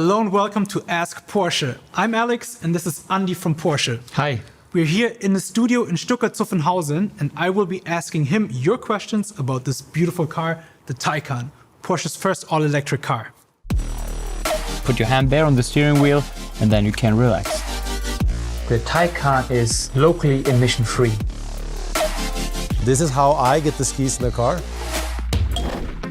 Hello and welcome to Ask Porsche. I'm Alex and this is Andy from Porsche. Hi. We're here in the studio in Stuttgart-Zuffenhausen and I will be asking him your questions about this beautiful car, the Taycan, Porsche's first all-electric car. Put your hand there on the steering wheel and then you can relax. The Taycan is locally emission-free. This is how I get the skis in the car.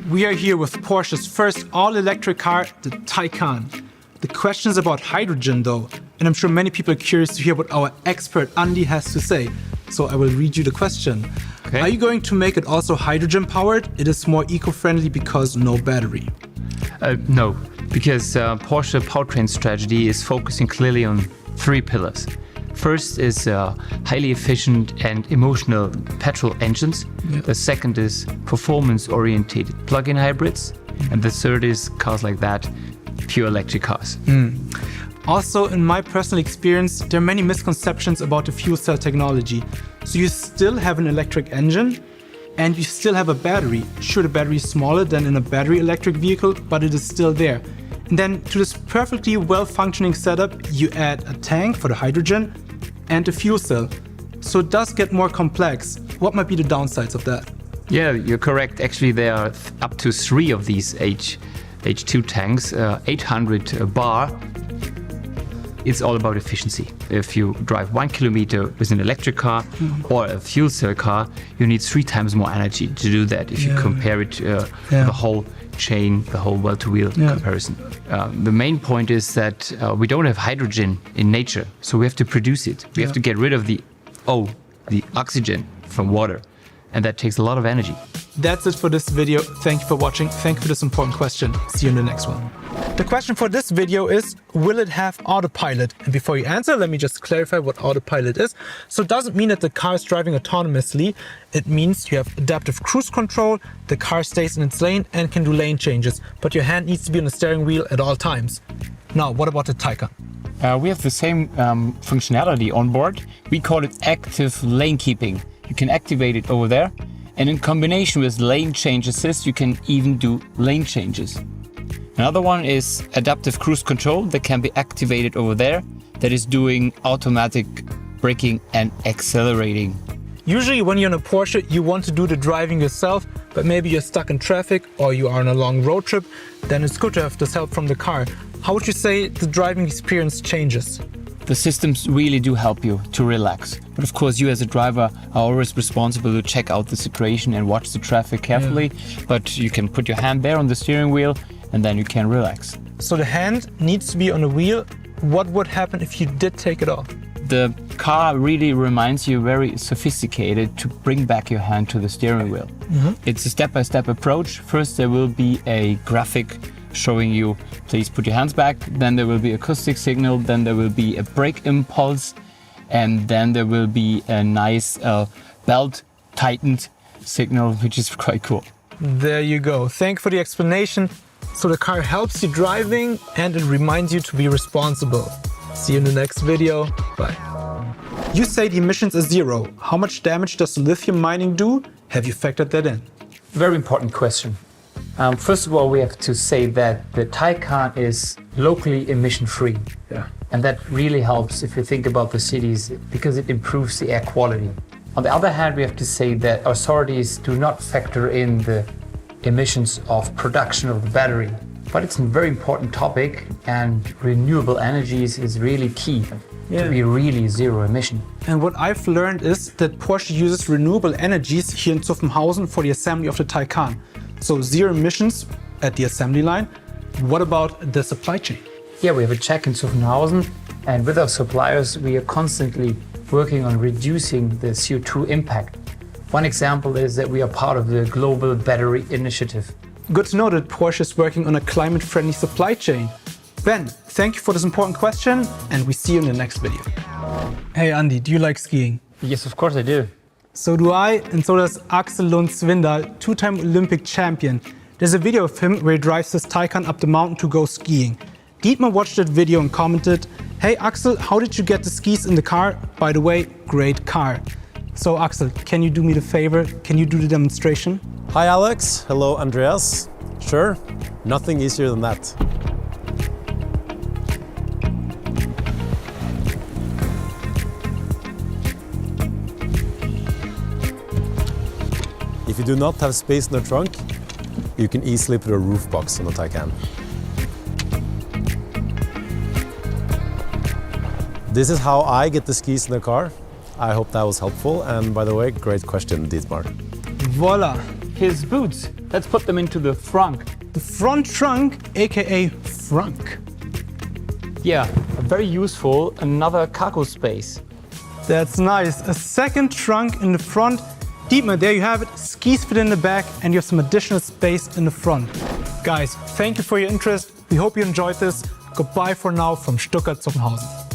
We are here with Porsche's first all-electric car, the Taycan. The question is about hydrogen though, and I'm sure many people are curious to hear what our expert Andy has to say. So I will read you the question. Okay. Are you going to make it also hydrogen powered? It is more eco-friendly because no battery. No, because Porsche powertrain strategy is focusing clearly on three pillars. First is highly efficient and emotional petrol engines. Yep. The second is performance-oriented plug-in hybrids. And the third is cars like that, pure electric cars. Also, in my personal experience, there are many misconceptions about the fuel cell technology. So you still have an electric engine and you still have a battery. Sure, the battery is smaller than in a battery electric vehicle, but it is still there. And then to this perfectly well-functioning setup, you add a tank for the hydrogen and a fuel cell. So it does get more complex. What might be the downsides of that? Yeah, you're correct. Actually, there are up to three of these H2 tanks, 800 bar. It's all about efficiency. If you drive 1 kilometer with an electric car or a fuel cell car, you need 3 times more energy to do that if you compare it to the whole chain, the whole well-to-wheel comparison. The main point is that we don't have hydrogen in nature, so we have to produce it. We have to get rid of the oxygen from water, and that takes a lot of energy. That's it for this video. Thank you for watching. Thank you for this important question. See you in the next one. The question for this video is, will it have autopilot? And before you answer, let me just clarify what autopilot is. So it doesn't mean that the car is driving autonomously. It means you have adaptive cruise control, the car stays in its lane and can do lane changes, but your hand needs to be on the steering wheel at all times. Now, what about the Taycan? We have the same functionality on board. We call it active lane keeping. You can activate it over there. And in combination with lane change assist, you can even do lane changes. Another one is adaptive cruise control that can be activated over there. That is doing automatic braking and accelerating. Usually when you're in a Porsche, you want to do the driving yourself, but maybe you're stuck in traffic or you are on a long road trip, then it's good to have this help from the car. How would you say the driving experience changes? The systems really do help you to relax. But of course, you as a driver are always responsible to check out the situation and watch the traffic carefully. But you can put your hand there on the steering wheel and then you can relax. So the hand needs to be on the wheel. What would happen if you did take it off? The car really reminds you very sophisticated to bring back your hand to the steering wheel. It's a step-by-step approach. First, there will be a graphic showing you, please put your hands back. Then there will be acoustic signal. Then there will be a brake impulse. And then there will be a nice belt tightened signal, which is quite cool. There you go. Thank you for the explanation. So the car helps you driving and it reminds you to be responsible. See you in the next video. Bye. You say the emissions are zero. How much damage does lithium mining do? Have you factored that in? Very important question. First of all, we have to say that the Taycan is locally emission-free. And that really helps if you think about the cities because it improves the air quality. On the other hand, we have to say that authorities do not factor in the emissions of production of the battery. But it's a very important topic and renewable energies is really key to be really zero emission. And what I've learned is that Porsche uses renewable energies here in Zuffenhausen for the assembly of the Taycan. So zero emissions at the assembly line. What about the supply chain? Yeah, we have a check in Zuffenhausen and with our suppliers we are constantly working on reducing the CO2 impact. One example is that we are part of the Global Battery Initiative. Good to know that Porsche is working on a climate-friendly supply chain. Ben, thank you for this important question and we see you in the next video. Hey Andy, do you like skiing? Yes, of course I do. So do I, and so does Axel Lund-Svindal, two-time Olympic champion. There's a video of him where he drives his Taycan up the mountain to go skiing. Dietmar watched that video and commented, "Hey Axel, how did you get the skis in the car? By the way, great car." So Axel, can you do me the favor? Can you do the demonstration? Hi Alex, hello Andreas. Sure, nothing easier than that. you do not have space in the trunk, you can easily put a roof box on the Taycan. This is how I get the skis in the car. I hope that was helpful, and by the way, great question, Dietmar. Voila! His boots. Let's put them into the frunk. The front trunk, aka frunk. Yeah, very useful. Another cargo space. That's nice. A second trunk in the front. Dietmar, there you have it. Skis fit in the back and you have some additional space in the front. Guys, thank you for your interest. We hope you enjoyed this. Goodbye for now from Stuttgart-Zuffenhausen.